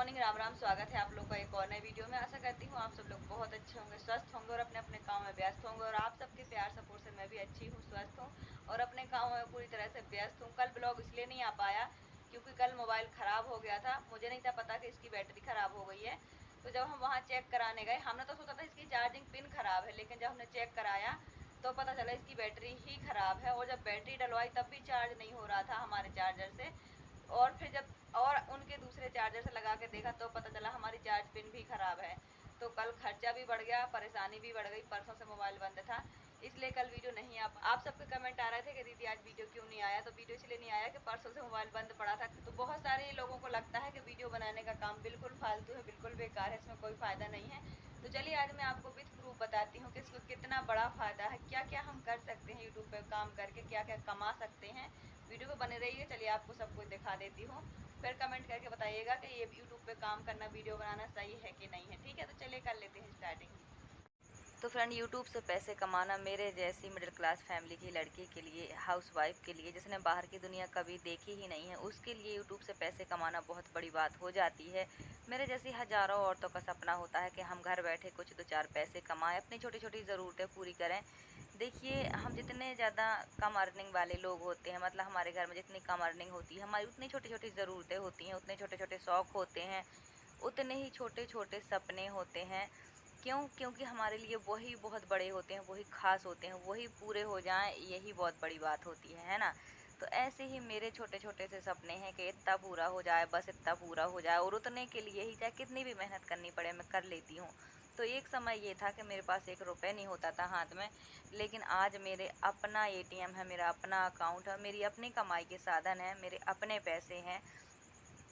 Morning, Ram Ram. स्वागत है आप लोग का एक और नए वीडियो में। आशा करती हूँ आप सब लोग बहुत अच्छे होंगे, स्वस्थ होंगे और अपने अपने काम में व्यस्त होंगे। और आप सबके प्यार सपोर्ट से मैं भी अच्छी हूँ, स्वस्थ हूँ और अपने काम में पूरी तरह से व्यस्त हूँ। कल ब्लॉग इसलिए नहीं आ पाया क्योंकि कल मोबाइल ख़राब हो गया था। मुझे नहीं था पता कि इसकी बैटरी ख़राब हो गई है। तो जब हम वहाँ चेक कराने गए, हमने तो सोचा था इसकी चार्जिंग पिन ख़राब है, लेकिन जब हमने चेक कराया तो पता चला इसकी बैटरी ही ख़राब है। और जब बैटरी डलवाई तब भी चार्ज नहीं हो रहा था हमारे चार्जर से। और फिर जब और उनके दूसरे चार्जर से लगा के देखा तो पता चला हमारी चार्ज पिन भी ख़राब है। तो कल खर्चा भी बढ़ गया, परेशानी भी बढ़ गई। परसों से मोबाइल बंद था, इसलिए कल वीडियो नहीं आप सबके कमेंट आ रहे थे कि दीदी आज वीडियो क्यों नहीं आया। तो वीडियो इसलिए नहीं आया कि परसों से मोबाइल बंद पड़ा था। तो बहुत सारे लोगों को लगता है कि वीडियो बनाने का काम बिल्कुल फालतू है, बिल्कुल बेकार है, इसमें कोई फ़ायदा नहीं है। तो चलिए आज मैं आपको विथ प्रूफ बताती हूँ कि इसको कितना बड़ा फ़ायदा है, क्या क्या हम कर सकते हैं यूट्यूब पर काम करके, क्या क्या कमा सकते हैं। वीडियो पे बने रहिए। चलिए आपको सब कुछ दिखा देती हूँ, फिर कमेंट करके बताइएगा कि ये यूट्यूब पे काम करना, वीडियो बनाना सही है कि नहीं है। ठीक है, तो चलिए कर लेते हैं स्टार्टिंग। तो फ्रेंड, यूट्यूब से पैसे कमाना मेरे जैसी मिडिल क्लास फैमिली की लड़की के लिए, हाउसवाइफ के लिए, जिसने बाहर की दुनिया कभी देखी ही नहीं है, उसके लिए यूट्यूब से पैसे कमाना बहुत बड़ी बात हो जाती है। मेरे जैसी हज़ारों औरतों का सपना होता है कि हम घर बैठे कुछ दो चार पैसे कमाएं, अपनी छोटी छोटी ज़रूरतें पूरी करें। देखिए, हम जितने ज़्यादा कम अर्निंग वाले लोग होते हैं, मतलब हमारे घर में जितनी कम अर्निंग होती है, हमारी उतनी छोटी छोटी ज़रूरतें होती हैं, उतने छोटे छोटे शौक़ होते हैं, उतने ही छोटे छोटे सपने होते हैं। क्यों? क्योंकि हमारे लिए वही बहुत बड़े होते हैं, वही ख़ास होते हैं, वही पूरे हो जाएँ यही बहुत बड़ी बात होती है ना? तो ऐसे ही मेरे छोटे-छोटे से सपने हैं कि इतना पूरा हो जाए, बस इतना पूरा हो जाए, और उतने के लिए ही चाहे कितनी भी मेहनत करनी पड़े मैं कर लेती हूँ। तो एक समय ये था कि मेरे पास 1 रुपए नहीं होता था हाथ में, लेकिन आज मेरे अपना एटीएम है, मेरा अपना अकाउंट है, मेरी अपनी कमाई के साधन हैं, मेरे अपने पैसे हैं।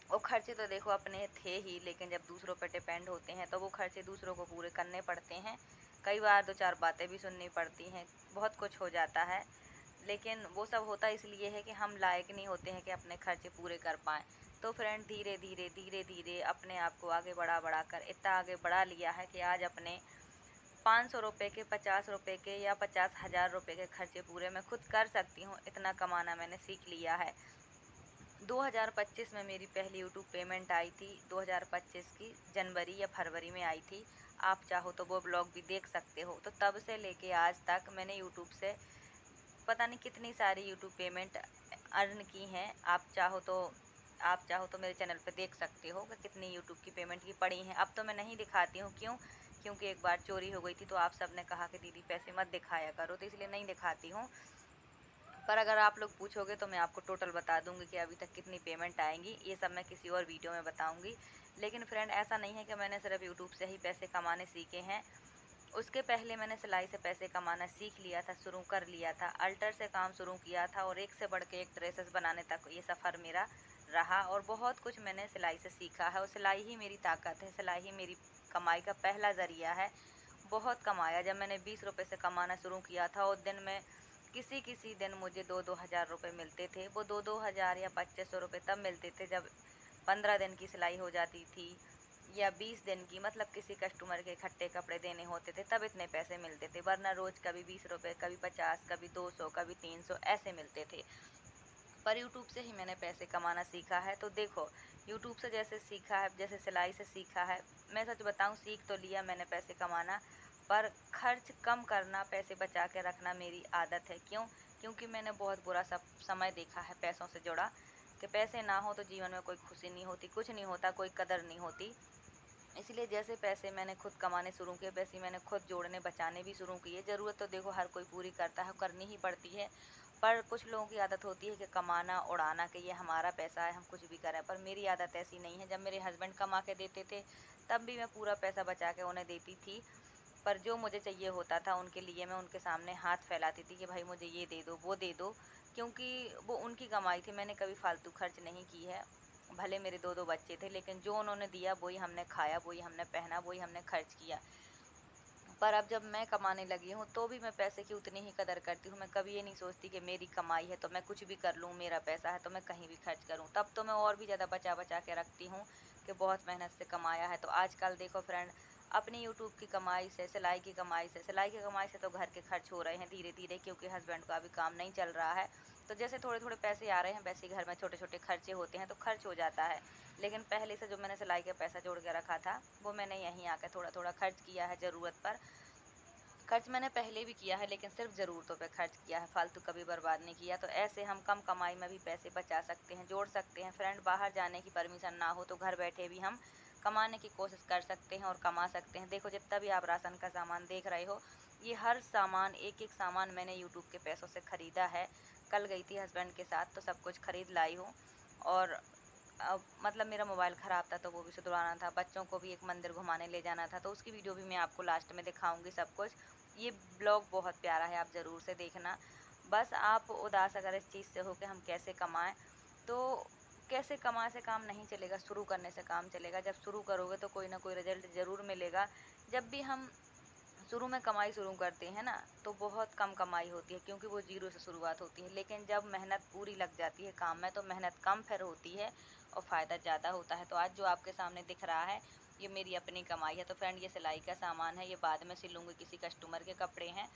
और खर्चे तो देखो अपने थे ही, लेकिन जब दूसरों पर डिपेंड होते हैं तो वो खर्चे दूसरों को पूरे करने पड़ते हैं। कई बार 2-4 बातें भी सुननी पड़ती हैं, बहुत कुछ हो जाता है। लेकिन वो सब होता इसलिए है कि हम लायक नहीं होते हैं कि अपने खर्चे पूरे कर पाएँ। तो फ्रेंड, धीरे-धीरे, धीरे-धीरे अपने आप को आगे बढ़ा-बढ़ा कर इतना आगे बढ़ा लिया है कि आज अपने 500 रुपए के, 50 रुपए के या 50,000 रुपए के खर्चे पूरे मैं खुद कर सकती हूँ। इतना कमाना मैंने सीख लिया है। 2025 में मेरी पहली यूट्यूब पेमेंट आई थी, 2025 की जनवरी या फरवरी में आई थी। आप चाहो तो वो ब्लॉग भी देख सकते हो। तो तब से लेके आज तक मैंने यूट्यूब से पता नहीं कितनी सारी यूट्यूब पेमेंट अर्न की हैं। आप चाहो तो मेरे चैनल पे देख सकते हो कि कितनी यूट्यूब की पेमेंट की पड़ी हैं। अब तो मैं नहीं दिखाती हूँ, क्यों? क्योंकि एक बार चोरी हो गई थी, तो आप सब ने कहा कि दीदी पैसे मत दिखाया करो, तो इसलिए नहीं दिखाती हूँ। पर अगर आप लोग पूछोगे तो मैं आपको टोटल बता दूंगी कि अभी तक कितनी पेमेंट आएंगी। ये सब मैं किसी और वीडियो में बताऊंगी। लेकिन फ्रेंड, ऐसा नहीं है कि मैंने सिर्फ यूट्यूब से ही पैसे कमाने सीखे हैं। उसके पहले मैंने सिलाई से पैसे कमाना सीख लिया था, शुरू कर लिया था, अल्टर से काम शुरू किया था, और एक से बढ़ के एक ड्रेसेस बनाने तक ये सफ़र मेरा रहा। और बहुत कुछ मैंने सिलाई से सीखा है, और सिलाई ही मेरी ताकत है, सिलाई ही मेरी कमाई का पहला ज़रिया है। बहुत कमाया। जब मैंने 20 रुपये से कमाना शुरू किया था, और दिन में किसी किसी दिन मुझे 2-2 हज़ार रुपये मिलते थे। वो 2-2 हज़ार या 2500 रुपये तब मिलते थे जब 15 दिन की सिलाई हो जाती थी, या 20 दिन की, मतलब किसी कस्टमर के इकट्ठे कपड़े देने होते थे तब इतने पैसे मिलते थे। वरना रोज़ कभी 20 रुपये, कभी 50, कभी 200, कभी 300 ऐसे मिलते थे। पर यूट्यूब से ही मैंने पैसे कमाना सीखा है। तो देखो, यूट्यूब से जैसे सीखा है, जैसे सिलाई से सीखा है, मैं सच बताऊं, सीख तो लिया मैंने पैसे कमाना, पर खर्च कम करना, पैसे बचा के रखना मेरी आदत है। क्यों? क्योंकि मैंने बहुत बुरा सब समय देखा है पैसों से जुड़ा, कि पैसे ना हो तो जीवन में कोई खुशी नहीं होती, कुछ नहीं होता, कोई कदर नहीं होती। इसलिए जैसे पैसे मैंने खुद कमाने शुरू किए, वैसे मैंने खुद जोड़ने बचाने भी शुरू किए। ज़रूरत तो देखो हर कोई पूरी करता है, करनी ही पड़ती है। पर कुछ लोगों की आदत होती है कि कमाना, उड़ाना, कि ये हमारा पैसा है, हम कुछ भी करें। पर मेरी आदत ऐसी नहीं है। जब मेरे हस्बैंड कमा के देते थे तब भी मैं पूरा पैसा बचा के उन्हें देती थी। पर जो मुझे चाहिए होता था उनके लिए मैं उनके सामने हाथ फैलाती थी कि भाई मुझे ये दे दो, वो दे दो, क्योंकि वो उनकी कमाई थी। मैंने कभी फालतू खर्च नहीं की है। भले मेरे 2-2 बच्चे थे, लेकिन जो उन्होंने दिया वही हमने खाया, वही हमने पहना, वही हमने खर्च किया। पर अब जब मैं कमाने लगी हूँ तो भी मैं पैसे की उतनी ही कदर करती हूँ। मैं कभी ये नहीं सोचती कि मेरी कमाई है तो मैं कुछ भी कर लूँ, मेरा पैसा है तो मैं कहीं भी खर्च करूँ। तब तो मैं और भी ज़्यादा बचा बचा के रखती हूँ कि बहुत मेहनत से कमाया है। तो आजकल देखो फ्रेंड, अपनी यूट्यूब की कमाई से, सिलाई की कमाई से तो घर के खर्च हो रहे हैं धीरे धीरे, क्योंकि हस्बैंड का अभी काम नहीं चल रहा है। तो जैसे थोड़े थोड़े पैसे आ रहे हैं, वैसे ही घर में छोटे छोटे खर्चे होते हैं, तो खर्च हो जाता है। लेकिन पहले से जो मैंने सिलाई का पैसा जोड़ के रखा था वो मैंने यहीं आकर थोड़ा थोड़ा खर्च किया है ज़रूरत पर। खर्च मैंने पहले भी किया है लेकिन सिर्फ ज़रूरतों पे खर्च किया है, फालतू कभी बर्बाद नहीं किया। तो ऐसे हम कम कमाई में भी पैसे बचा सकते हैं, जोड़ सकते हैं। फ्रेंड, बाहर जाने की परमिशन ना हो तो घर बैठे भी हम कमाने की कोशिश कर सकते हैं और कमा सकते हैं। देखो, जितना भी आप राशन का सामान देख रहे हो, ये हर सामान, एक एक सामान मैंने यूट्यूब के पैसों से ख़रीदा है। कल गई थी हस्बैंड के साथ तो सब कुछ खरीद लाई हूँ। और मतलब मेरा मोबाइल ख़राब था तो वो भी सुधरवाना था, बच्चों को भी एक मंदिर घुमाने ले जाना था, तो उसकी वीडियो भी मैं आपको लास्ट में दिखाऊंगी सब कुछ। ये ब्लॉग बहुत प्यारा है, आप ज़रूर से देखना। बस आप उदास अगर इस चीज़ से हो कि हम कैसे कमाएं, तो कैसे कमाए से काम नहीं चलेगा, शुरू करने से काम चलेगा। जब शुरू करोगे तो कोई ना कोई रिजल्ट ज़रूर मिलेगा। जब भी हम शुरू में कमाई शुरू करते हैं ना, तो बहुत कम कमाई होती है क्योंकि वो ज़ीरो से शुरुआत होती है। लेकिन जब मेहनत पूरी लग जाती है काम में तो मेहनत कम फिर होती है और फ़ायदा ज़्यादा होता है। तो आज जो आपके सामने दिख रहा है ये मेरी अपनी कमाई है। तो फ्रेंड, ये सिलाई का सामान है, ये बाद में सिलूँगी, किसी कस्टमर के कपड़े हैं।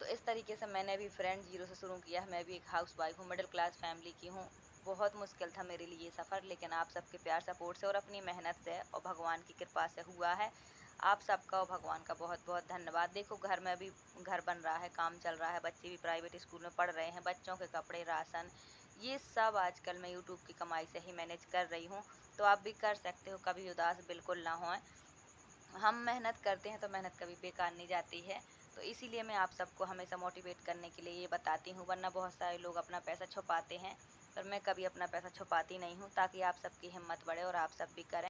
तो इस तरीके से मैंने भी फ्रेंड ज़ीरो से शुरू किया है। मैं भी एक हाउस वाइफ हूँ, मिडिल क्लास फैमिली की हूँ। बहुत मुश्किल था मेरे लिए ये सफ़र, लेकिन आप सबके प्यार सपोर्ट से और अपनी मेहनत से और भगवान की कृपा से हुआ है। आप सबका और भगवान का बहुत बहुत धन्यवाद। देखो, घर में भी घर बन रहा है, काम चल रहा है, बच्चे भी प्राइवेट स्कूल में पढ़ रहे हैं, बच्चों के कपड़े, राशन, ये सब आजकल मैं यूट्यूब की कमाई से ही मैनेज कर रही हूँ। तो आप भी कर सकते हो, कभी उदास बिल्कुल ना हों। हम मेहनत करते हैं तो मेहनत कभी बेकार नहीं जाती है। तो इसीलिए मैं आप सबको हमेशा मोटिवेट करने के लिए ये बताती हूँ, वरना बहुत सारे लोग अपना पैसा छुपाते हैं, पर मैं कभी अपना पैसा छुपाती नहीं हूँ, ताकि आप सबकी हिम्मत बढ़े और आप सब भी करें।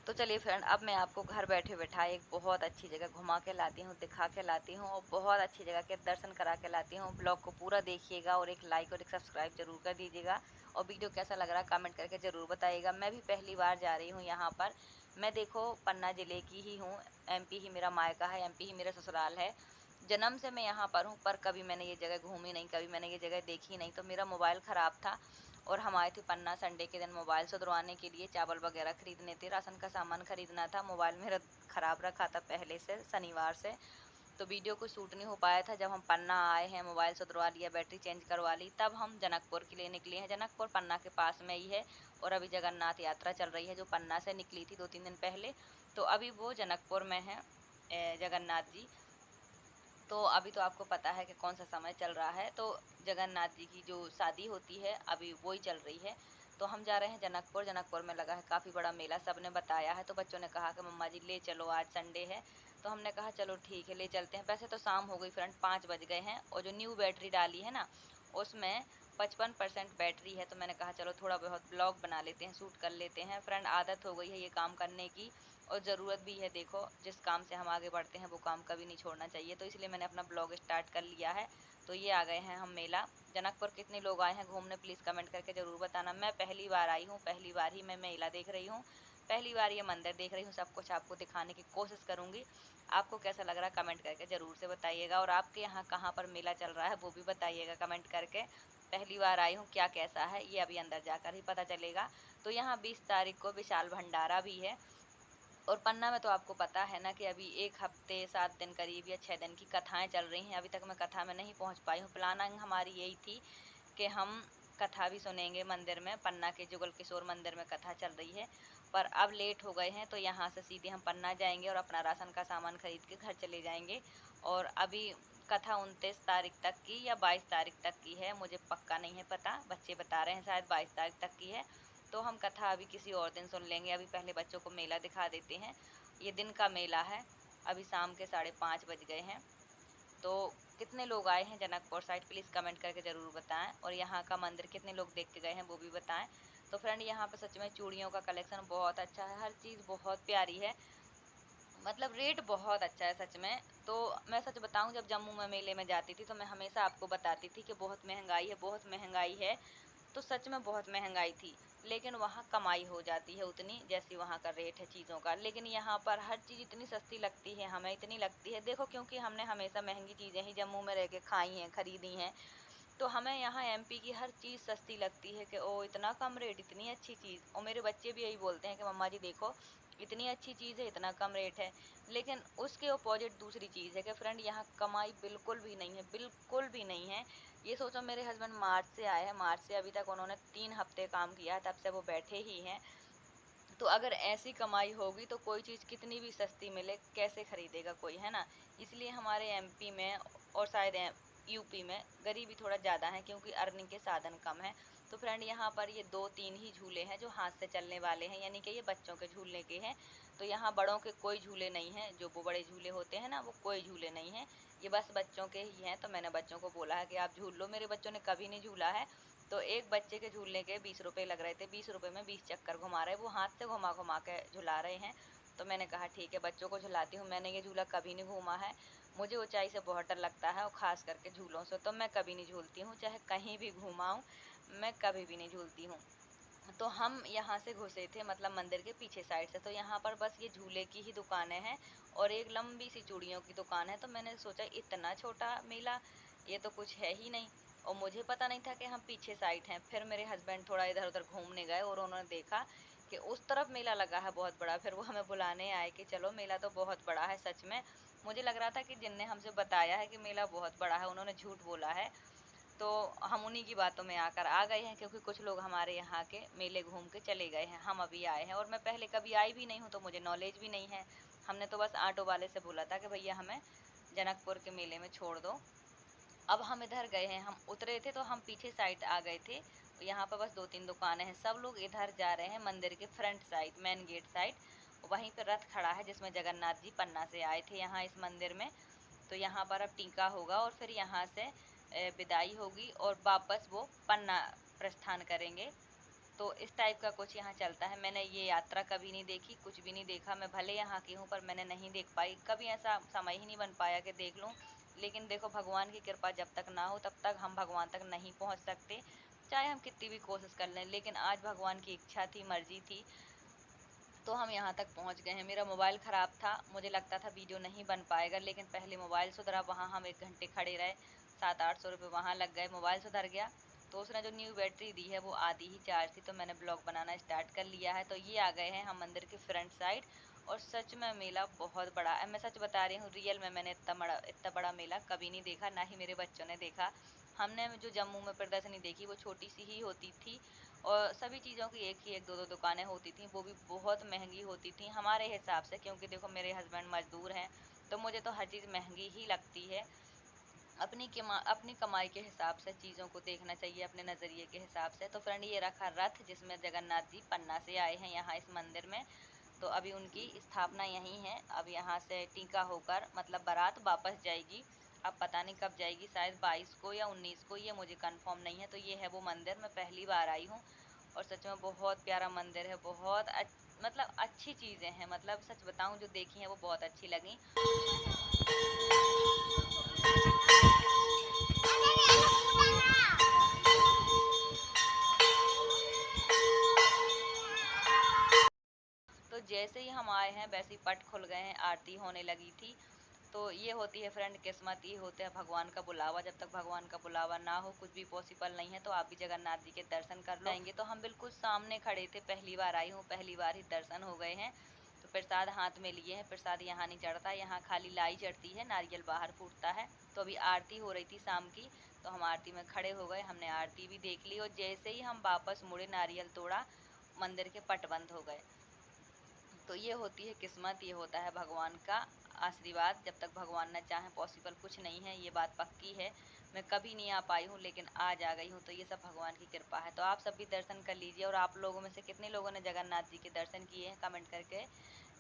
तो चलिए फ्रेंड, अब मैं आपको घर बैठे बैठाए एक बहुत अच्छी जगह घुमा के लाती हूँ, दिखा के लाती हूँ और बहुत अच्छी जगह के दर्शन करा के लाती हूँ। ब्लॉग को पूरा देखिएगा और एक लाइक और एक सब्सक्राइब जरूर कर दीजिएगा। और वीडियो कैसा लग रहा है कमेंट करके ज़रूर बताइएगा। मैं भी पहली बार जा रही हूँ यहाँ पर। मैं देखो पन्ना ज़िले की ही हूँ, एमपी ही मेरा मायका है, एमपी ही मेरा ससुराल है। जन्म से मैं यहाँ पर हूँ, पर कभी मैंने ये जगह घूमी नहीं, कभी मैंने ये जगह देखी नहीं। तो मेरा मोबाइल ख़राब था और हम आए थे पन्ना संडे के दिन मोबाइल सुधरवाने के लिए, चावल वगैरह खरीदने थे, राशन का सामान खरीदना था। मोबाइल मेरा ख़राब रखा था पहले से, शनिवार से, तो वीडियो को शूट नहीं हो पाया था। जब हम पन्ना आए हैं, मोबाइल सुधरवा लिया, बैटरी चेंज करवा ली, तब हम जनकपुर के लिए निकले हैं। जनकपुर पन्ना के पास में ही है और अभी जगन्नाथ यात्रा चल रही है जो पन्ना से निकली थी 2-3 दिन पहले, तो अभी वो जनकपुर में है जगन्नाथ जी। तो अभी तो आपको पता है कि कौन सा समय चल रहा है, तो जगन्नाथ जी की जो शादी होती है अभी वही चल रही है। तो हम जा रहे हैं जनकपुर। जनकपुर में लगा है काफ़ी बड़ा मेला, सब ने बताया है। तो बच्चों ने कहा कि मम्मा जी ले चलो, आज संडे है। तो हमने कहा चलो ठीक है, ले चलते हैं। वैसे तो शाम हो गई फ्रेंड, 5 बज गए हैं, और जो न्यू बैटरी डाली है ना उसमें 55% बैटरी है। तो मैंने कहा चलो थोड़ा बहुत ब्लॉग बना लेते हैं, शूट कर लेते हैं। फ्रेंड, आदत हो गई है ये काम करने की और ज़रूरत भी है। देखो, जिस काम से हम आगे बढ़ते हैं वो काम कभी नहीं छोड़ना चाहिए। तो इसलिए मैंने अपना ब्लॉग स्टार्ट कर लिया है। तो ये आ गए हैं हम मेला जनकपुर। कितने लोग आए हैं घूमने, प्लीज़ कमेंट करके ज़रूर बताना। मैं पहली बार आई हूँ, पहली बार ही मैं मेला देख रही हूँ, पहली बार ये मंदिर देख रही हूँ। सब कुछ आपको दिखाने की कोशिश करूँगी। आपको कैसा लग रहा है कमेंट करके ज़रूर से बताइएगा। और आपके यहाँ कहाँ पर मेला चल रहा है वो भी बताइएगा कमेंट करके। पहली बार आई हूँ, क्या कैसा है ये अभी अंदर जाकर ही पता चलेगा। तो यहाँ 20 तारीख को विशाल भंडारा भी है। और पन्ना में तो आपको पता है ना कि अभी 1 हफ्ते 7 दिन करीब या 6 दिन की कथाएं चल रही हैं। अभी तक मैं कथा में नहीं पहुंच पाई हूँ। प्लानिंग हमारी यही थी कि हम कथा भी सुनेंगे मंदिर में, पन्ना के जुगल किशोर मंदिर में कथा चल रही है। पर अब लेट हो गए हैं तो यहाँ से सीधे हम पन्ना जाएंगे और अपना राशन का सामान खरीद के घर चले जाएंगे। और अभी कथा 29 तारीख तक की या 22 तारीख तक की है, मुझे पक्का नहीं है पता, बच्चे बता रहे हैं शायद 22 तारीख तक की है। तो हम कथा अभी किसी और दिन सुन लेंगे। अभी पहले बच्चों को मेला दिखा देते हैं। ये दिन का मेला है। अभी शाम के 5:30 बज गए हैं। तो कितने लोग आए हैं जनकपुर साइड, प्लीज़ कमेंट करके ज़रूर बताएं। और यहाँ का मंदिर कितने लोग देख के गए हैं वो भी बताएं। तो फ्रेंड, यहाँ पे सच में चूड़ियों का कलेक्शन बहुत अच्छा है, हर चीज़ बहुत प्यारी है, मतलब रेट बहुत अच्छा है सच में। तो मैं सच बताऊं, जब जम्मू में मेले में जाती थी तो मैं हमेशा आपको बताती थी कि बहुत महंगाई है, बहुत महंगाई है। तो सच में बहुत महंगाई थी, लेकिन वहाँ कमाई हो जाती है उतनी जैसी वहाँ का रेट है चीज़ों का। लेकिन यहाँ पर हर चीज़ इतनी सस्ती लगती है, हमें इतनी लगती है। देखो, क्योंकि हमने हमेशा महंगी चीज़ें ही जम्मू में रह के खाई हैं, खरीदी हैं, तो हमें यहाँ एमपी की हर चीज़ सस्ती लगती है कि ओ इतना कम रेट, इतनी अच्छी चीज़। और मेरे बच्चे भी यही बोलते हैं कि मम्मा जी देखो, इतनी अच्छी चीज़ है, इतना कम रेट है। लेकिन उसके अपोजिट दूसरी चीज़ है कि फ्रेंड यहाँ कमाई बिल्कुल भी नहीं है, बिल्कुल भी नहीं है। ये सोचो मेरे हस्बैंड मार्च से आए हैं, मार्च से अभी तक उन्होंने 3 हफ्ते काम किया है, तब से वो बैठे ही हैं। तो अगर ऐसी कमाई होगी तो कोई चीज़ कितनी भी सस्ती मिले कैसे खरीदेगा कोई, है ना। इसलिए हमारे एमपी में और शायद यूपी में गरीबी थोड़ा ज़्यादा है, क्योंकि अर्निंग के साधन कम है। तो फ्रेंड यहाँ पर ये 2-3 ही झूले हैं जो हाथ से चलने वाले हैं, यानी कि ये बच्चों के झूलने के हैं। तो यहाँ बड़ों के कोई झूले नहीं हैं, जो वो बड़े झूले होते हैं ना, वो कोई झूले नहीं हैं, ये बस बच्चों के ही हैं। तो मैंने बच्चों को बोला है कि आप झूल लो, मेरे बच्चों ने कभी नहीं झूला है। तो एक बच्चे के झूलने के 20 रुपए लग रहे थे, 20 रुपए में 20 चक्कर घुमा रहे, वो हाथ से घुमा घुमा के झुला रहे हैं। तो मैंने कहा ठीक है बच्चों को झुलाती हूँ, मैंने ये झूला कभी नहीं घूमा है, मुझे ऊंचाई से बहुत डर लगता है और ख़ास करके झूलों से, तो मैं कभी नहीं झूलती हूँ, चाहे कहीं भी घुमाऊँ मैं कभी भी नहीं झूलती हूँ। तो हम यहाँ से घुसे थे, मतलब मंदिर के पीछे साइड से। तो यहाँ पर बस ये झूले की ही दुकानें हैं और एक लंबी सी चूड़ियों की दुकान है। तो मैंने सोचा इतना छोटा मेला, ये तो कुछ है ही नहीं, और मुझे पता नहीं था कि हम पीछे साइड हैं। फिर मेरे हस्बैंड थोड़ा इधर उधर घूमने गए और उन्होंने देखा कि उस तरफ मेला लगा है बहुत बड़ा। फिर वो हमें बुलाने आए कि चलो मेला तो बहुत बड़ा है सच में। मुझे लग रहा था कि जिनने हमसे बताया है कि मेला बहुत बड़ा है उन्होंने झूठ बोला है। तो हम उन्हीं की बातों में आकर आ गए हैं, क्योंकि कुछ लोग हमारे यहाँ के मेले घूम के चले गए हैं, हम अभी आए हैं और मैं पहले कभी आई भी नहीं हूँ, तो मुझे नॉलेज भी नहीं है। हमने तो बस ऑटो वाले से बोला था कि भैया हमें जनकपुर के मेले में छोड़ दो। अब हम इधर गए हैं, हम उतरे थे तो हम पीछे साइड आ गए थे। यहाँ पर बस 2-3 दुकानें हैं, सब लोग इधर जा रहे हैं मंदिर के front side, main gate side. वहीं पर रथ खड़ा है जिसमें जगन्नाथ जी पन्ना से आए थे यहाँ इस मंदिर में। तो यहाँ पर अब टीका होगा और फिर यहाँ से विदाई होगी और वापस वो पन्ना प्रस्थान करेंगे। तो इस टाइप का कुछ यहाँ चलता है। मैंने ये यात्रा कभी नहीं देखी, कुछ भी नहीं देखा। मैं भले यहाँ की हूँ पर मैंने नहीं देख पाई, कभी ऐसा समय ही नहीं बन पाया कि देख लूँ। लेकिन देखो भगवान की कृपा जब तक ना हो तब तक हम भगवान तक नहीं पहुँच सकते, चाहे हम कितनी भी कोशिश कर लें। लेकिन आज भगवान की इच्छा थी, मर्जी थी, तो हम यहाँ तक पहुँच गए हैं। मेरा मोबाइल ख़राब था, मुझे लगता था वीडियो नहीं बन पाएगा, लेकिन पहले मोबाइल सुधरा, वहाँ हम 1 घंटे खड़े रहे, 700-800 रुपये वहाँ लग गए, मोबाइल सुधर गया। तो उसने जो न्यू बैटरी दी है वो आधी ही चार्ज थी, तो मैंने ब्लॉग बनाना स्टार्ट कर लिया है। तो ये आ गए हैं हम मंदिर के फ्रंट साइड, और सच में मेला बहुत बड़ा है। मैं सच बता रही हूँ, रियल में मैंने इतना बड़ा मेला कभी नहीं देखा, ना ही मेरे बच्चों ने देखा। हमने जो जम्मू में प्रदर्शनी देखी वो छोटी सी ही होती थी, और सभी चीज़ों की एक ही एक दो दो दुकानें होती थी, वो भी बहुत महंगी होती थी हमारे हिसाब से, क्योंकि देखो मेरे हस्बैंड मजदूर हैं, तो मुझे तो हर चीज़ महंगी ही लगती है। अपनी कमाई के हिसाब से चीज़ों को देखना चाहिए, अपने नज़रिए के हिसाब से। तो फ्रेंड ये रखा रथ जिसमें जगन्नाथ जी पन्ना से आए हैं यहाँ इस मंदिर में। तो अभी उनकी स्थापना यहीं है। अब यहाँ से टीका होकर मतलब बारात वापस जाएगी। अब पता नहीं कब जाएगी, शायद 22 को या 19 को, ये मुझे कंफर्म नहीं है। तो ये है वो मंदिर, मैं पहली बार आई हूँ और सच में बहुत प्यारा मंदिर है, बहुत मतलब अच्छी चीज़ें हैं, मतलब सच बताऊँ जो देखी हैं वो बहुत अच्छी लगी। तो जैसे ही हम आए हैं वैसे ही पट खुल गए हैं, आरती होने लगी थी। तो ये होती है फ्रेंड किस्मत, ये होता है भगवान का बुलावा। जब तक भगवान का बुलावा ना हो कुछ भी पॉसिबल नहीं है। तो आप भी जगन्नाथ जी के दर्शन कर लो आएंगे। तो हम बिल्कुल सामने खड़े थे, पहली बार आई हूँ, पहली बार ही दर्शन हो गए हैं। तो प्रसाद हाथ में लिए हैं, प्रसाद यहाँ नहीं चढ़ता, यहाँ खाली लाई चढ़ती है, नारियल बाहर फूटता है। तो अभी आरती हो रही थी शाम की, तो हम आरती में खड़े हो गए, हमने आरती भी देख ली, और जैसे ही हम वापस मुड़े नारियल तोड़ा, मंदिर के पट बंद हो गए। तो ये होती है किस्मत, ये होता है भगवान का आशीर्वाद। जब तक भगवान न चाहे पॉसिबल कुछ नहीं है, ये बात पक्की है। मैं कभी नहीं आ पाई हूँ लेकिन आज आ गई हूँ, तो ये सब भगवान की कृपा है। तो आप सब भी दर्शन कर लीजिए। और आप लोगों में से कितने लोगों ने जगन्नाथ जी के दर्शन किए हैं कमेंट करके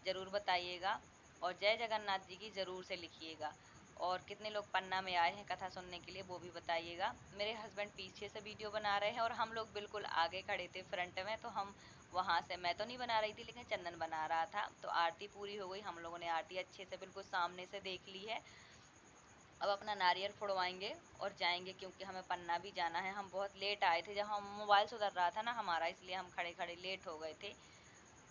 ज़रूर बताइएगा, और जय जगन्नाथ जी की ज़रूर से लिखिएगा। और कितने लोग पन्ना में आए हैं कथा सुनने के लिए वो भी बताइएगा। मेरे हस्बैंड पीछे से वीडियो बना रहे हैं और हम लोग बिल्कुल आगे खड़े थे फ्रंट में। तो हम वहाँ से, मैं तो नहीं बना रही थी लेकिन चंदन बना रहा था। तो आरती पूरी हो गई, हम लोगों ने आरती अच्छे से बिल्कुल सामने से देख ली है। अब अपना नारियल फोड़वाएंगे और जाएंगे, क्योंकि हमें पन्ना भी जाना है। हम बहुत लेट आए थे, जब हम मोबाइल सुधर रहा था ना हमारा, इसलिए हम खड़े खड़े लेट हो गए थे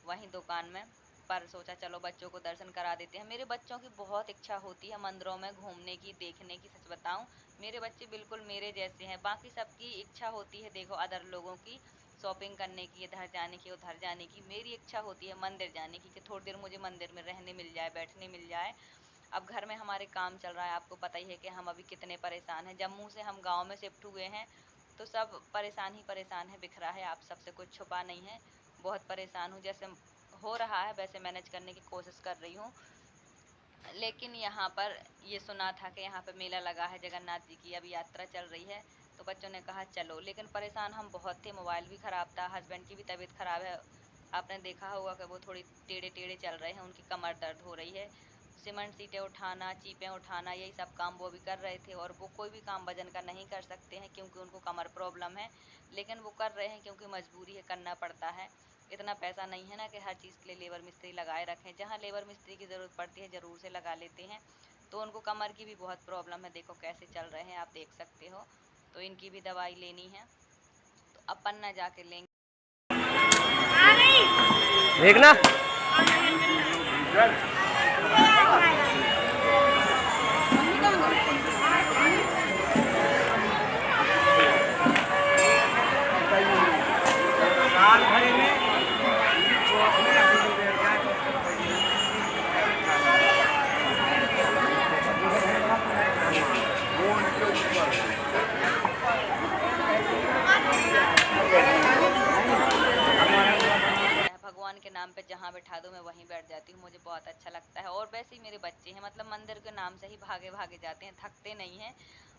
वहीं दुकान में। पर सोचा चलो बच्चों को दर्शन करा देते हैं। मेरे बच्चों की बहुत इच्छा होती है मंदिरों में घूमने की, देखने की। सच बताऊं मेरे बच्चे बिल्कुल मेरे जैसे हैं, बाकी सबकी इच्छा होती है देखो अदर लोगों की, शॉपिंग करने की, इधर जाने की, उधर जाने की। मेरी इच्छा होती है मंदिर जाने की, कि थोड़ी देर मुझे मंदिर में रहने मिल जाए, बैठने मिल जाए। अब घर में हमारे काम चल रहा है, आपको पता ही है कि हम अभी कितने परेशान हैं। जम्मू से हम गांव में शिफ्ट हुए हैं, तो सब परेशान ही परेशान है, बिखरा है। आप सबसे कुछ छुपा नहीं है, बहुत परेशान हूँ। जैसे हो रहा है वैसे मैनेज करने की कोशिश कर रही हूँ। लेकिन यहाँ पर ये सुना था कि यहाँ पे मेला लगा है, जगन्नाथ जी की अभी यात्रा चल रही है, तो बच्चों ने कहा चलो। लेकिन परेशान हम बहुत थे, मोबाइल भी ख़राब था, हस्बैंड की भी तबीयत ख़राब है। आपने देखा होगा कि वो थोड़ी टेढ़े टेढ़े चल रहे हैं, उनकी कमर दर्द हो रही है। सीमेंट सीटें उठाना, चीपें उठाना, यही सब काम वो भी कर रहे थे। और वो कोई भी काम वजन का नहीं कर सकते हैं, क्योंकि उनको कमर प्रॉब्लम है। लेकिन वो कर रहे हैं क्योंकि मजबूरी है, करना पड़ता है। इतना पैसा नहीं है ना कि हर चीज़ के लिए लेबर मिस्त्री लगाए रखें। जहाँ लेबर मिस्त्री की ज़रूरत पड़ती है ज़रूर से लगा लेते हैं। तो उनको कमर की भी बहुत प्रॉब्लम है, देखो कैसे चल रहे हैं, आप देख सकते हो। तो इनकी भी दवाई लेनी है, तो अपन ना जाके लेंगे, देखना। भगवान के नाम पे जहाँ बैठा दो मैं वहीं बैठ जाती हूँ, मुझे बहुत अच्छा लगता है। और वैसे ही मेरे बच्चे हैं, मतलब मंदिर के नाम से ही भागे भागे जाते हैं, थकते नहीं हैं।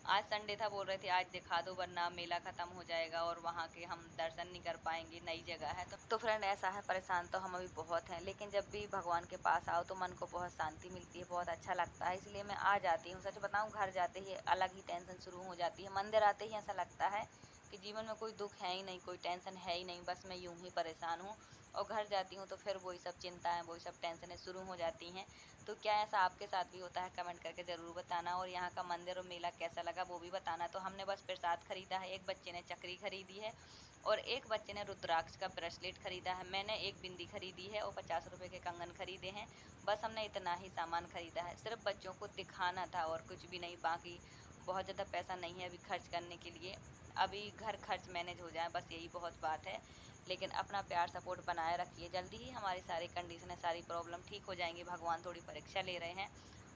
आज संडे था, बोल रहे थे आज दिखा दो वरना मेला ख़त्म हो जाएगा और वहाँ के हम दर्शन नहीं कर पाएंगे, नई जगह है। तो फ्रेंड ऐसा है, परेशान तो हम अभी बहुत हैं, लेकिन जब भी भगवान के पास आओ तो मन को बहुत शांति मिलती है, बहुत अच्छा लगता है। इसलिए मैं आ जाती हूँ। सच बताऊँ, घर जाते ही अलग ही टेंशन शुरू हो जाती है। मंदिर आते ही ऐसा लगता है कि जीवन में कोई दुख है ही नहीं, कोई टेंशन है ही नहीं, बस मैं यूं ही परेशान हूँ। और घर जाती हूँ तो फिर वही सब चिंताएं, वही सब टेंशनें शुरू हो जाती हैं। तो क्या ऐसा आपके साथ भी होता है? कमेंट करके ज़रूर बताना। और यहाँ का मंदिर और मेला कैसा लगा वो भी बताना। तो हमने बस प्रसाद खरीदा है, एक बच्चे ने चक्री खरीदी है और एक बच्चे ने रुद्राक्ष का ब्रेसलेट खरीदा है। मैंने एक बिंदी खरीदी है और 50 रुपये के कंगन खरीदे हैं। बस हमने इतना ही सामान खरीदा है, सिर्फ बच्चों को दिखाना था और कुछ भी नहीं। बाकी बहुत ज़्यादा पैसा नहीं है अभी खर्च करने के लिए, अभी घर खर्च मैनेज हो जाए, बस यही बहुत बात है। लेकिन अपना प्यार सपोर्ट बनाए रखिए, जल्दी ही हमारी सारी कंडीशनें, सारी प्रॉब्लम ठीक हो जाएंगी। भगवान थोड़ी परीक्षा ले रहे हैं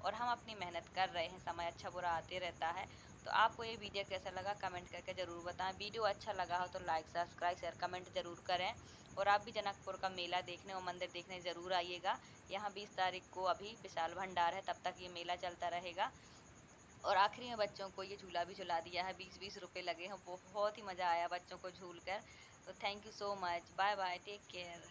और हम अपनी मेहनत कर रहे हैं, समय अच्छा बुरा आते रहता है। तो आपको ये वीडियो कैसा लगा कमेंट करके ज़रूर बताएं। वीडियो अच्छा लगा हो तो लाइक सब्सक्राइब शेयर कमेंट ज़रूर करें। और आप भी जनकपुर का मेला देखने और मंदिर देखने ज़रूर आइएगा। यहाँ 20 तारीख को अभी विशाल भंडार है, तब तक ये मेला चलता रहेगा। और आखिरी में बच्चों को ये झूला भी झुला दिया है, 20-20 रुपए लगे हैं, बहुत ही मज़ा आया बच्चों को झूल कर। तो thank you so much, bye bye, take care.